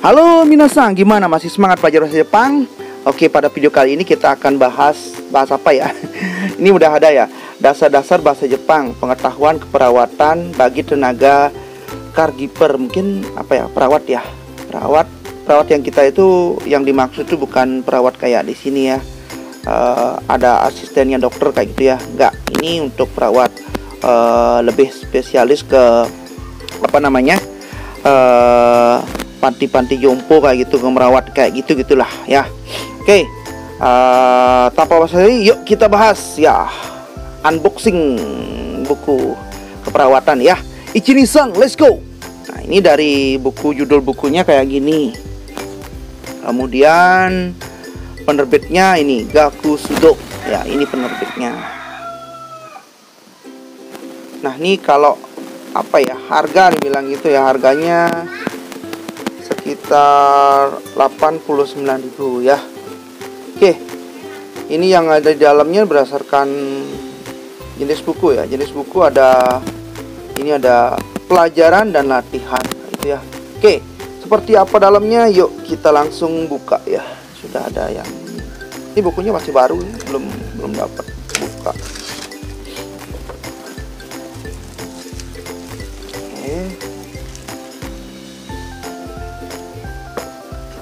Halo minasan, gimana? Masih semangat belajar bahasa Jepang? Oke, pada video kali ini kita akan bahas apa ya? Ini udah ada ya, dasar-dasar bahasa Jepang, pengetahuan keperawatan bagi tenaga caregiver. Mungkin perawat ya. Perawat yang kita itu, yang dimaksud itu bukan perawat kayak di sini ya. Ada asistennya dokter kayak gitu ya. Enggak, ini untuk perawat lebih spesialis ke panti-panti jompo kayak gitu, merawat kayak gitu gitulah ya. Oke, tanpa basa-basi yuk kita bahas ya, unboxing buku keperawatan ya. Ichini-san, let's go. Nah, ini dari buku, judul bukunya kayak gini. Kemudian penerbitnya ini Gakusudo ya, ini penerbitnya. Nah, ini kalau harga dibilang gitu ya, harganya sekitar 89.000 ya. Oke, ini yang ada di dalamnya berdasarkan jenis buku ya. Jenis buku ada pelajaran dan latihan gitu ya. Oke, seperti apa dalamnya? Yuk kita langsung buka ya. Sudah ada yang ini bukunya masih baru ya, belum dapat buka.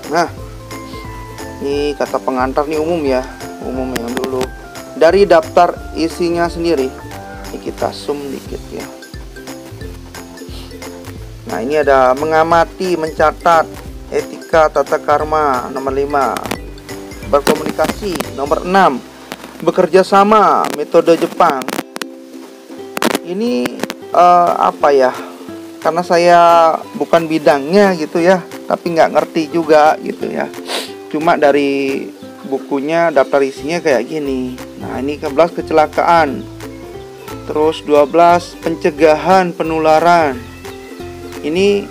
Nah, ini kata pengantar nih umum ya, umum yang dulu. Dari daftar isinya sendiri, ini kita zoom dikit ya. Nah, ini ada mengamati, mencatat, etika, tata karma, nomor 5. Berkomunikasi, nomor 6. Bekerja sama, metode Jepang. Ini karena saya bukan bidangnya gitu ya, tapi nggak ngerti juga gitu ya. Cuma dari bukunya daftar isinya kayak gini. Nah, ini 11 kecelakaan, terus 12 pencegahan penularan. Ini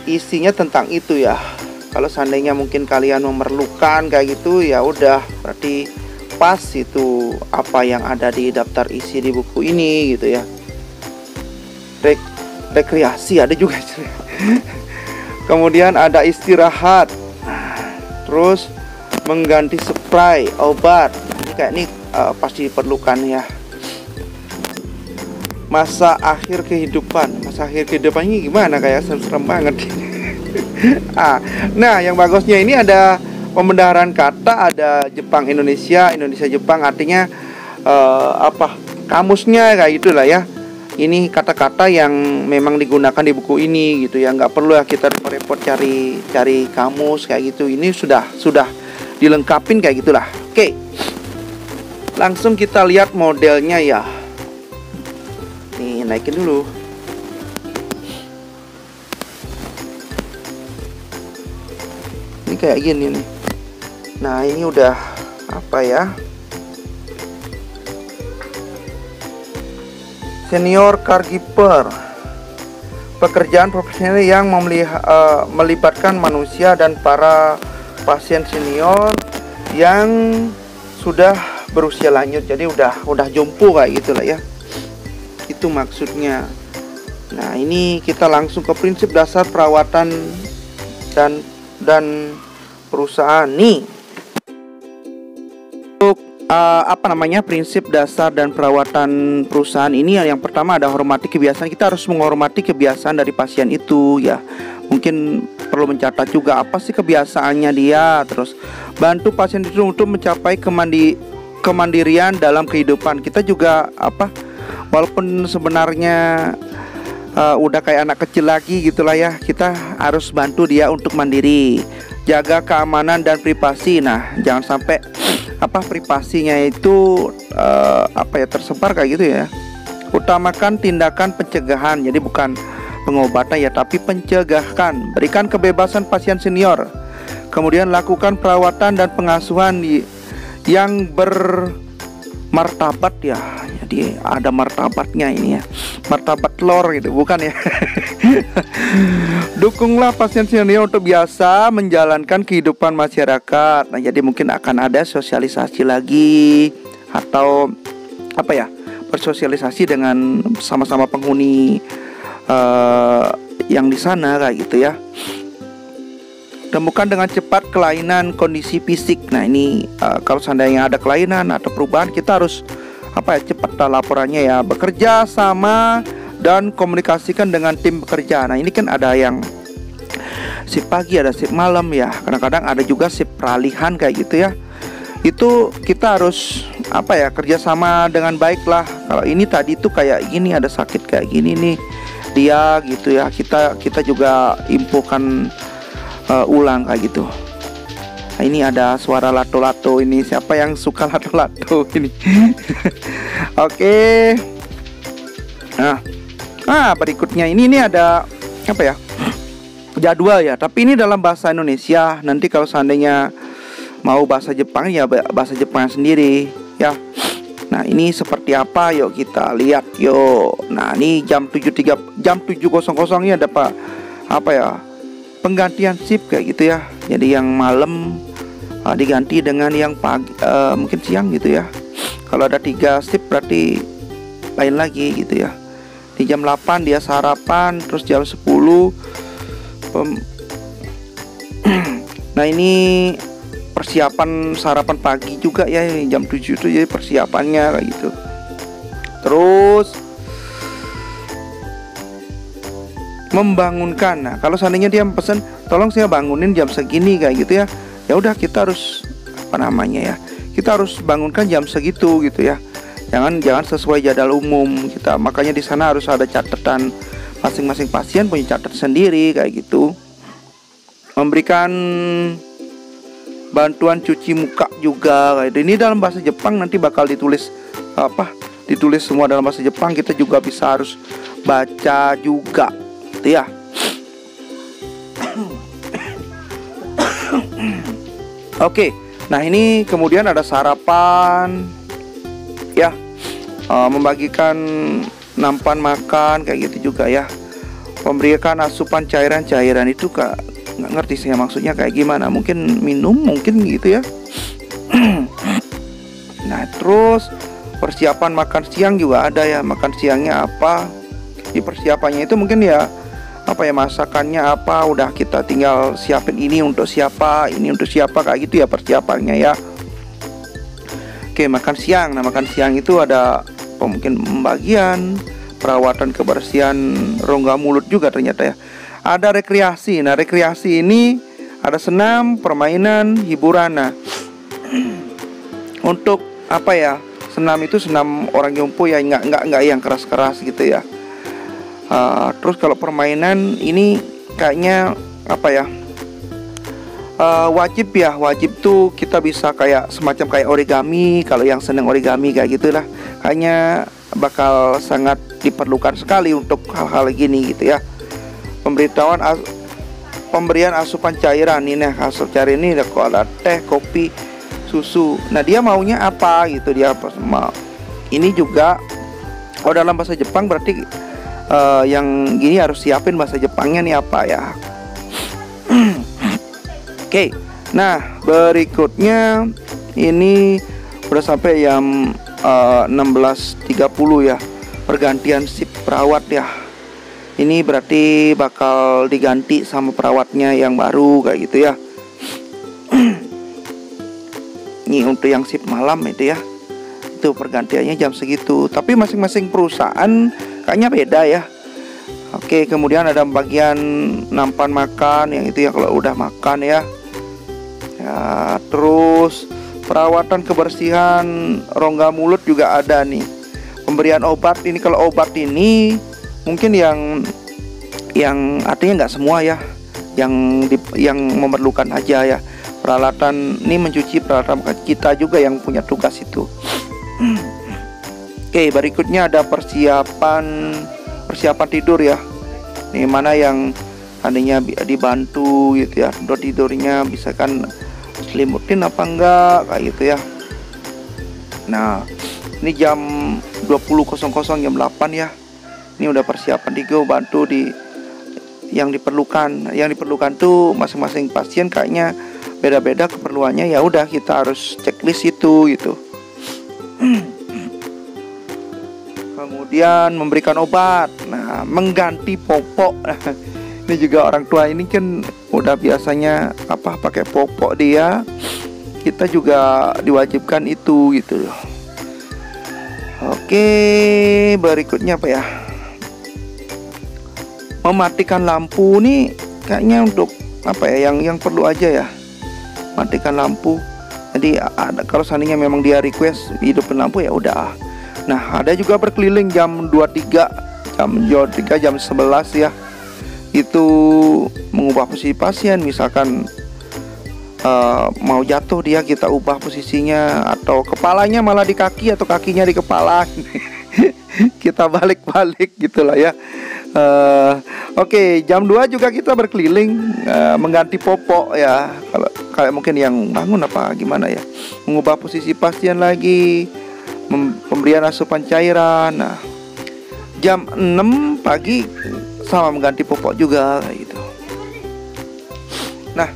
isinya tentang itu ya. Kalau seandainya mungkin kalian memerlukan kayak gitu, ya udah berarti pas itu apa yang ada di daftar isi di buku ini gitu ya. Rekreasi ada juga. Kemudian ada istirahat, terus mengganti spray obat, ini pasti diperlukan ya. Masa akhir kehidupan ini gimana, kayak serem banget. Nah, yang bagusnya ini ada pembendaharaan kata, ada Jepang Indonesia, Indonesia Jepang, artinya kamusnya kayak gitulah ya. Ini kata-kata yang memang digunakan di buku ini gitu ya, nggak perlu ya kita repot-repot cari kamus kayak gitu. Ini sudah dilengkapin kayak gitulah. Oke, langsung kita lihat modelnya ya. Nih, naikin dulu. Ini kayak gini nih. Nah, ini udah senior caregiver, pekerjaan profesional yang melibatkan manusia dan para pasien senior yang sudah berusia lanjut. Jadi udah jompo kayak gitulah ya. Itu maksudnya. Nah, ini kita langsung ke prinsip dasar perawatan dan perusahaan nih. Prinsip dasar dan perawatan perusahaan ini yang pertama ada hormati kebiasaan. Kita harus menghormati kebiasaan dari pasien itu ya. Mungkin perlu mencatat juga apa sih kebiasaannya dia. Terus bantu pasien itu untuk mencapai kemandirian dalam kehidupan. Kita juga walaupun sebenarnya udah kayak anak kecil lagi gitulah ya, kita harus bantu dia untuk mandiri. Jaga keamanan dan privasi. Nah, jangan sampai privasinya itu tersebar kayak gitu ya. Utamakan tindakan pencegahan, jadi bukan pengobatan ya, tapi pencegahan. Berikan kebebasan pasien senior. Kemudian lakukan perawatan dan pengasuhan yang bermartabat ya. Jadi ada martabatnya ini ya, martabat lor gitu, bukan ya. Dukunglah pasien senior untuk biasa menjalankan kehidupan masyarakat. Nah, jadi mungkin akan ada sosialisasi lagi, atau bersosialisasi dengan sama-sama penghuni yang di sana kayak gitu ya. Temukan dengan cepat kelainan kondisi fisik. Nah ini kalau seandainya ada kelainan atau perubahan, kita harus cepat laporannya ya. Bekerja sama dan komunikasikan dengan tim bekerja. Nah ini kan ada yang shift pagi, ada shift malam ya. Kadang-kadang ada juga shift peralihan kayak gitu ya. Itu kita harus kerjasama dengan baik lah. Kalau ini tadi tuh kayak gini, ada sakit kayak gini nih dia gitu ya. Kita juga infokan ulang kayak gitu. Nah, ini ada suara lato-lato ini. Siapa yang suka lato-lato ini? Oke. Nah, berikutnya ini ada jadwal ya. Tapi ini dalam bahasa Indonesia. Nanti kalau seandainya mau bahasa Jepang ya bahasa Jepang sendiri ya. Nah ini seperti apa? Yuk kita lihat yuk. Nah ini jam 7.00 ini ada penggantian shift kayak gitu ya. Jadi yang malam diganti dengan yang pagi, mungkin siang gitu ya. Kalau ada 3 shift berarti lain lagi gitu ya. Di jam 8 dia sarapan, terus jam 10 nah ini persiapan sarapan pagi juga ya. Jam 7 itu jadi persiapannya kayak gitu. Terus membangunkan. Nah kalau seandainya dia pesan tolong saya bangunin jam segini kayak gitu ya, ya udah kita harus kita harus bangunkan jam segitu gitu ya. Jangan sesuai jadwal umum kita. Makanya di sana harus ada catatan, masing-masing pasien punya catatan sendiri kayak gitu. Memberikan bantuan cuci muka juga kayak gitu. Ini dalam bahasa Jepang, nanti bakal ditulis semua dalam bahasa Jepang. Kita juga bisa harus baca juga gitu ya. Oke, nah ini kemudian ada sarapan ya, membagikan nampan makan kayak gitu juga ya. Memberikan asupan cairan-cairan itu nggak ngerti saya maksudnya kayak gimana. Mungkin minum mungkin gitu ya. Nah terus persiapan makan siang juga ada ya. Makan siangnya apa, di persiapannya itu mungkin ya masakannya apa, udah kita tinggal siapin ini untuk siapa, ini untuk siapa kayak gitu ya persiapannya ya. Oke, makan siang. Nah makan siang itu ada mungkin pembagian, perawatan kebersihan rongga mulut juga ternyata ya. Ada rekreasi. Nah rekreasi ini ada senam, permainan, hiburan. Nah untuk senam itu senam orang jompo ya, nggak yang keras-keras gitu ya. Terus kalau permainan ini kayaknya wajib tuh kita bisa semacam kayak origami. Kalau yang senang origami kayak gitulah, kayaknya bakal sangat diperlukan sekali untuk hal-hal gini gitu ya. Pemberian asupan cairan ini, asupan cairan ini ada teh, kopi, susu. Nah dia maunya apa gitu, dia mau ini juga. Dalam bahasa Jepang berarti yang gini harus siapin bahasa Jepangnya nih apa ya. Oke, nah berikutnya ini udah sampai jam 16.30 ya, pergantian shift perawat ya. Ini berarti bakal diganti sama perawatnya yang baru kayak gitu ya. Ini untuk yang shift malam itu ya, itu pergantiannya jam segitu. Tapi masing-masing perusahaan kayaknya beda ya. Oke, kemudian ada bagian nampan makan yang itu ya kalau udah makan ya. Terus perawatan kebersihan rongga mulut juga ada nih. Pemberian obat ini, kalau obat ini mungkin yang artinya nggak semua ya, yang memerlukan aja ya. Peralatan ini mencuci peralatan kita juga yang punya tugas itu. Oke, berikutnya ada persiapan tidur ya. Nih mana yang tadinya dibantu gitu ya, untuk tidurnya bisa kan selimutin apa enggak kayak gitu ya. Nah ini jam 20.00 jam 8 ya. Ini udah persiapan tidur, bantu di yang diperlukan. Yang diperlukan tuh masing-masing pasien kayaknya beda-beda keperluannya. Ya udah kita harus checklist itu gitu. Kemudian memberikan obat. Nah mengganti popok. Ini juga orang tua ini kan udah biasanya pakai popok dia, kita juga diwajibkan itu gitu loh. Oke, berikutnya apa ya? Mematikan lampu nih kayaknya untuk yang perlu aja ya. Matikan lampu. Jadi kalau seandainya memang dia request hidupin lampu ya udah. Nah, ada juga berkeliling jam 23, jam 11 ya. Itu mengubah posisi pasien, misalkan mau jatuh dia, kita ubah posisinya, atau kepalanya malah di kaki atau kakinya di kepala. Kita balik-balik gitulah ya. Oke, jam 2 juga kita berkeliling mengganti popok ya. Kalau kayak mungkin yang bangun apa gimana ya, mengubah posisi pasien lagi, pemberian asupan cairan. Nah, jam 6 pagi sama mengganti popok juga kayak gitu. Nah,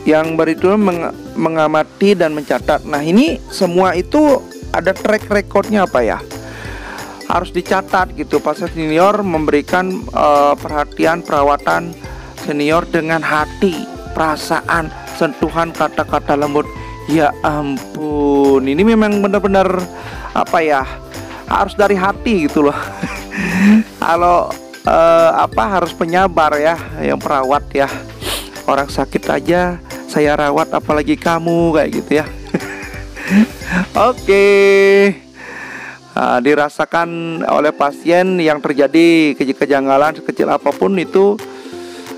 yang berikutnya mengamati dan mencatat. Nah, ini semua itu ada track recordnya ya, harus dicatat gitu. Pasien senior memberikan perhatian perawatan senior dengan hati, perasaan, sentuhan, kata-kata lembut. Ya ampun, ini memang benar-benar harus dari hati gitu loh. Kalau harus penyabar ya yang perawat ya. Orang sakit aja saya rawat, apalagi kamu kayak gitu ya. Oke. Dirasakan oleh pasien yang terjadi kejanggalan sekecil apapun itu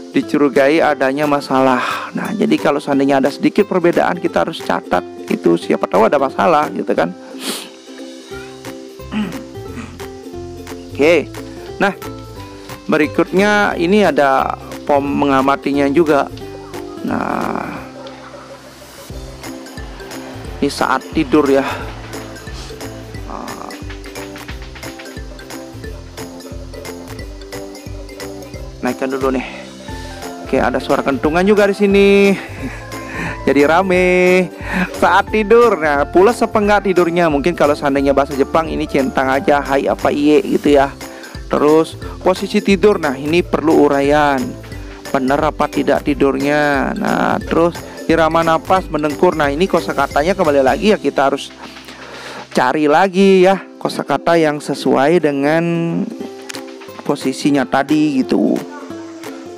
dicurigai adanya masalah. Nah, jadi kalau seandainya ada sedikit perbedaan kita harus catat itu, siapa tahu ada masalah gitu kan. Oke. Nah, berikutnya ini ada pom mengamatinya juga. Nah, ini saat tidur ya. Naikkan dulu nih. Oke, ada suara kentungan juga di sini. Jadi rame. Saat tidur. Nah, pulas apa enggak tidurnya? Mungkin kalau seandainya bahasa Jepang ini centang aja, hai apa iye gitu ya. Terus posisi tidur, nah ini perlu uraian, benar apa tidak tidurnya. Nah, terus irama napas, mendengkur. Nah, ini kosakatanya kembali lagi ya, kita harus cari lagi ya kosakata yang sesuai dengan posisinya tadi gitu.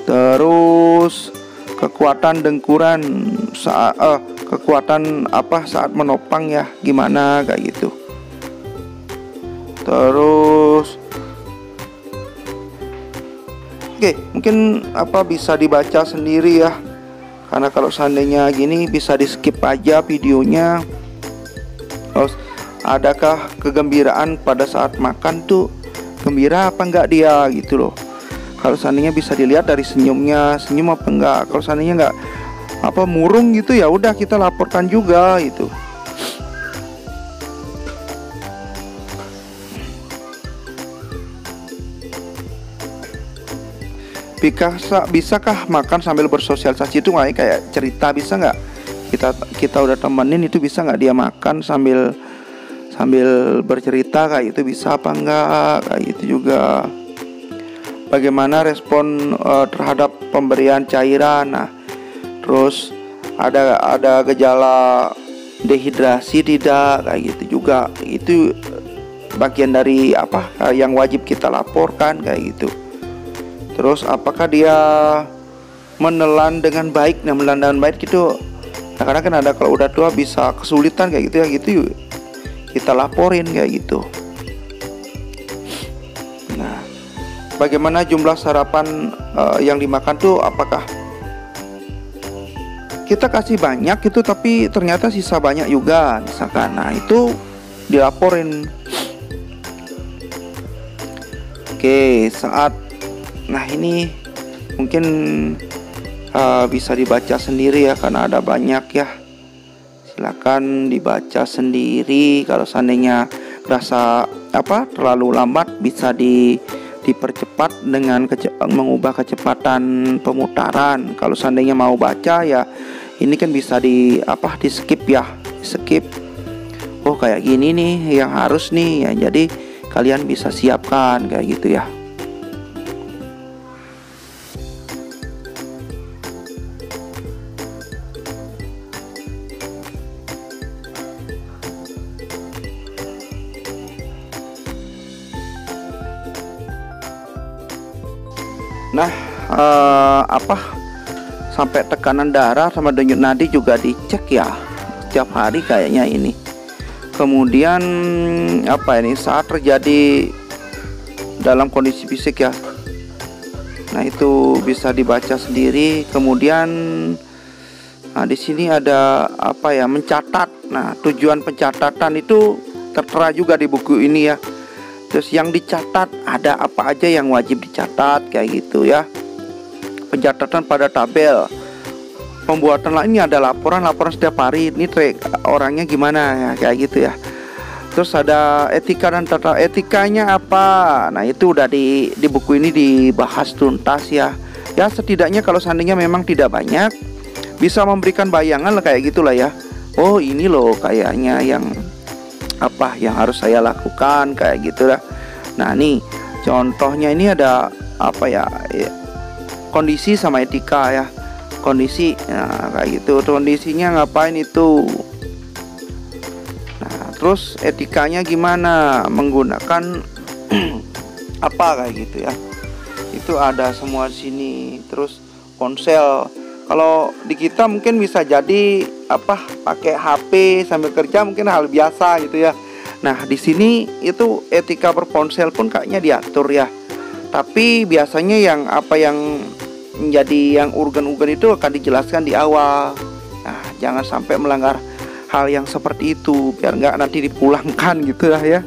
Terus kekuatan dengkuran saat saat menopang ya, gimana kayak gitu. Terus oke, mungkin bisa dibaca sendiri ya. Karena kalau seandainya gini bisa di skip aja videonya. Terus adakah kegembiraan pada saat makan tuh, gembira apa enggak dia gitu loh. Kalau seandainya bisa dilihat dari senyumnya, senyum apa enggak. Kalau seandainya enggak murung gitu ya udah kita laporkan juga gitu. Bisakah makan sambil bersosialisasi itu kayak cerita, bisa nggak kita udah temenin itu, bisa nggak dia makan sambil bercerita kayak itu, bisa apa enggak kayak gitu juga. Bagaimana respon terhadap pemberian cairan. Nah, terus ada gejala dehidrasi tidak kayak gitu juga. Itu bagian dari yang wajib kita laporkan kayak gitu. Terus apakah dia menelan dengan baik? Nah, menelan dengan baik gitu, nah, karena kan ada kalau udah tua bisa kesulitan kayak gitu ya, gitu yuk kita laporin kayak gitu. Nah, bagaimana jumlah sarapan yang dimakan tuh, apakah kita kasih banyak gitu tapi ternyata sisa banyak juga misalkan. Nah, itu dilaporin. Oke, nah ini mungkin bisa dibaca sendiri ya karena ada banyak ya. Silakan dibaca sendiri. Kalau seandainya rasa terlalu lambat bisa dipercepat dengan mengubah kecepatan pemutaran. Kalau seandainya mau baca ya ini kan bisa di skip ya, skip. Oh, kayak gini nih yang harus nih ya. Jadi kalian bisa siapkan kayak gitu ya. Nah, sampai tekanan darah sama denyut nadi juga dicek ya setiap hari kayaknya ini. Kemudian ini saat terjadi dalam kondisi fisik ya. Nah, itu bisa dibaca sendiri. Kemudian di sini ada mencatat. Nah, tujuan pencatatan itu tertera juga di buku ini ya. Terus yang dicatat ada apa aja yang wajib dicatat kayak gitu ya. Pencatatan pada tabel. Pembuatan lainnya ada laporan setiap hari. Ini orangnya gimana ya kayak gitu ya. Terus ada etika dan tata etikanya apa. Nah, itu udah di buku ini dibahas tuntas ya. Ya setidaknya kalau seandainya memang tidak banyak, bisa memberikan bayangan lah kayak gitulah ya. Oh, ini loh kayaknya yang harus saya lakukan kayak gitu lah. Nah, nih contohnya ini ada kondisi sama etika ya. Kondisi, nah kayak gitu. Kondisinya ngapain itu. Nah, terus etikanya gimana, menggunakan kayak gitu ya. Itu ada semua di sini. Terus ponsel. Kalau di kita mungkin bisa jadi pakai HP sambil kerja mungkin hal biasa gitu ya. Nah, di sini itu etika berponsel pun kayaknya diatur ya. Tapi biasanya yang menjadi yang urgen-urgen itu akan dijelaskan di awal. Nah, jangan sampai melanggar hal yang seperti itu biar nggak nanti dipulangkan gitu lah ya.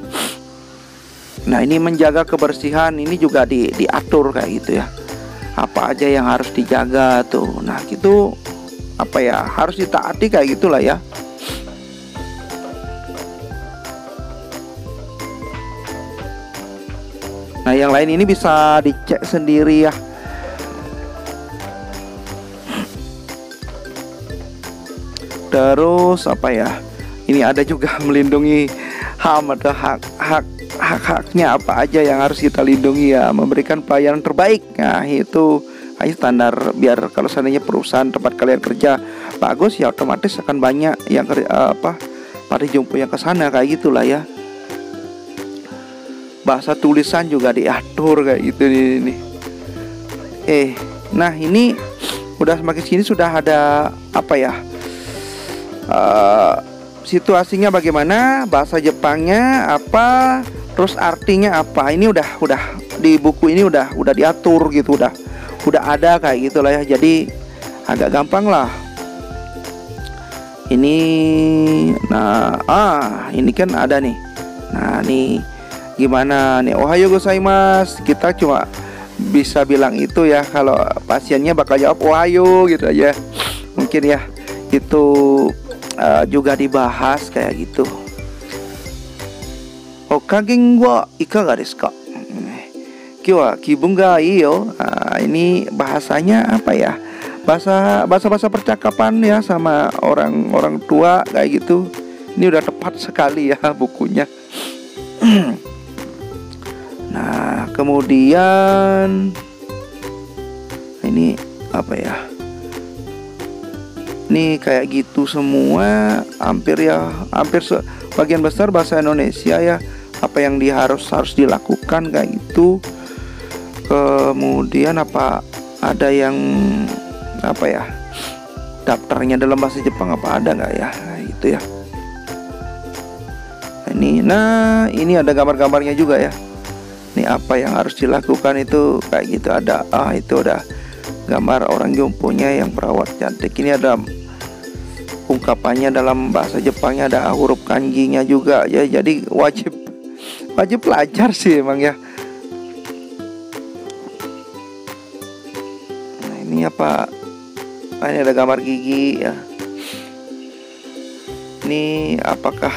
Nah, ini menjaga kebersihan ini juga diatur kayak gitu ya. Apa aja yang harus dijaga tuh. Nah, gitu harus ditaati kayak gitulah ya. Nah, yang lain ini bisa dicek sendiri ya. Terus ini ada juga melindungi HAM atau hak-haknya apa aja yang harus kita lindungi ya, memberikan pelayanan terbaik. Nah, itu standar biar kalau seandainya perusahaan tempat kalian kerja bagus ya, otomatis akan banyak yang pada jumpa yang kesana kayak gitulah ya. Bahasa tulisan juga diatur kayak gitu ini. Nah, ini udah semakin sini sudah ada situasinya bagaimana, bahasa Jepangnya apa, terus artinya apa. Ini udah di buku ini udah diatur gitu, udah ada kayak gitulah ya. Jadi agak gampang lah. Ini ini kan ada nih. Nah, nih gimana nih, ohayo gozaimasu. Kita cuma bisa bilang itu ya. Kalau pasiennya bakal jawab ohayo gitu aja. Mungkin ya itu juga dibahas kayak gitu. Okagen wa ikaga desu ka? Kyou wa kibun ga ii yo. Ini bahasanya bahasa percakapan ya sama orang tua kayak gitu. Ini udah tepat sekali ya bukunya. Nah, kemudian ini ini kayak gitu semua, hampir bagian besar bahasa Indonesia ya. Apa yang harus dilakukan kayak gitu. Kemudian ada yang daftarnya dalam bahasa Jepang ada nggak ya, gitu ya. Ini ada gambar-gambarnya juga ya. Ini apa yang harus dilakukan itu kayak gitu ada. Itu ada gambar orang jomponya yang perawat cantik. Ini ada ungkapannya dalam bahasa Jepangnya, ada huruf kanjinya juga ya. Jadi wajib belajar sih emang ya. Nah, ini ini ada gambar gigi ya. Ini apakah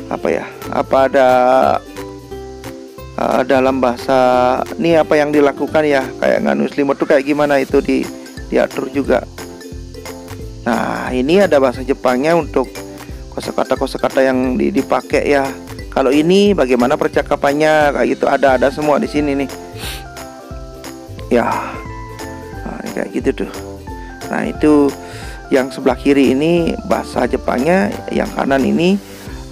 apa ada dalam bahasa ini apa yang dilakukan ya, kayak nganus limot tuh kayak gimana itu diatur juga. Nah, ini ada bahasa Jepangnya untuk kosakata yang dipakai ya. Kalau ini bagaimana percakapannya kayak gitu, ada semua di sini nih. Ya. Nah, kayak gitu tuh. Nah, itu yang sebelah kiri ini bahasa Jepangnya, yang kanan ini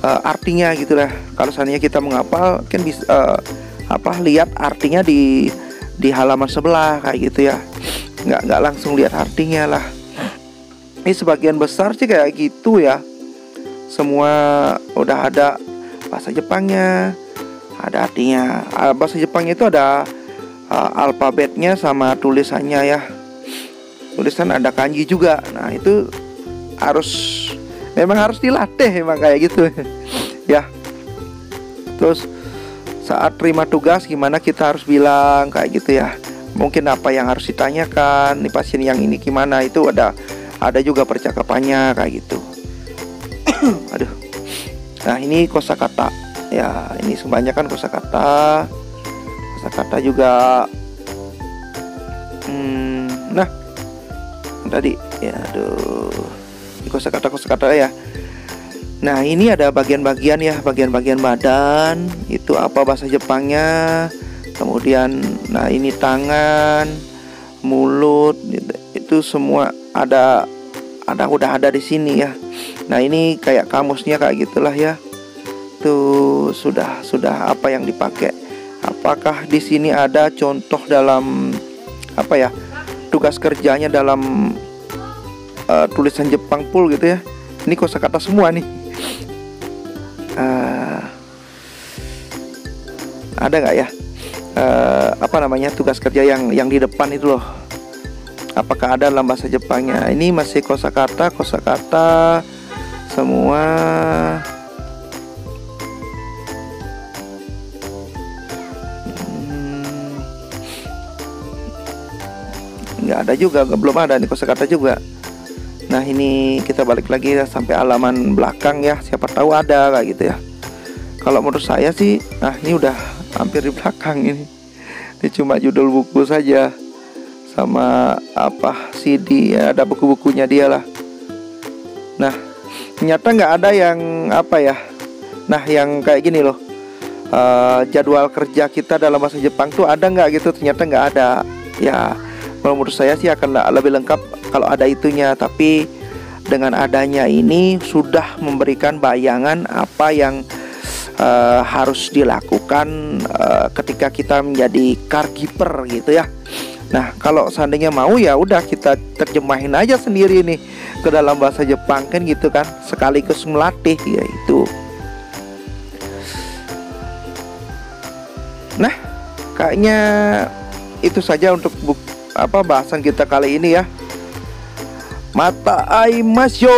artinya gitulah. Kalau seandainya kita menghafal kan bisa lihat artinya di halaman sebelah kayak gitu ya. Nggak langsung lihat artinya lah. Ini sebagian besar sih kayak gitu ya. Semua udah ada bahasa Jepangnya, ada artinya. Bahasa Jepangnya itu ada alfabetnya sama tulisannya ya. Tulisan ada kanji juga. Nah itu memang harus dilatih emang kayak gitu ya. Terus saat terima tugas gimana kita harus bilang kayak gitu ya. Mungkin apa yang harus ditanyakan, nih pasien yang ini gimana, itu ada juga percakapannya kayak gitu. Aduh. Nah ini kosakata ya, ini kebanyakan kosakata. Kosakata juga nah tadi ya, aduh, kosakata ya. Nah ini ada bagian-bagian ya, bagian-bagian badan itu apa bahasa Jepangnya. Kemudian nah ini tangan, mulut, itu semua udah ada di sini ya. Nah ini kayak kamusnya kayak gitulah ya. Tuh sudah apa yang dipakai. Apakah di sini ada contoh dalam apa ya, tugas kerjanya dalam tulisan Jepang full gitu ya. Ini kosakata semua nih. Ada nggak ya apa namanya tugas kerja yang di depan itu loh? Apakah ada dalam bahasa Jepangnya? Ini masih kosakata semua. Nggak ada juga, belum ada nih kosakata juga. Nah ini kita balik lagi ya, sampai halaman belakang ya, siapa tahu ada kayak gitu ya. Kalau menurut saya sih, nah ini udah hampir di belakang ini. Ini cuma judul buku saja sama apa CD ya, ada buku-bukunya dia lah. Nah ternyata nggak ada yang apa ya, nah yang kayak gini loh, jadwal kerja kita dalam bahasa Jepang tuh ada nggak gitu? Ternyata nggak ada ya. Menurut saya sih akan lebih lengkap kalau ada itunya. Tapi dengan adanya ini sudah memberikan bayangan apa yang harus dilakukan ketika kita menjadi caregiver gitu ya. Nah kalau seandainya mau ya udah kita terjemahin aja sendiri nih ke dalam bahasa Jepang kan gitu kan, sekaligus melatih ya itu. Nah kayaknya itu saja untuk bahasan kita kali ini ya. Mata aimasyo.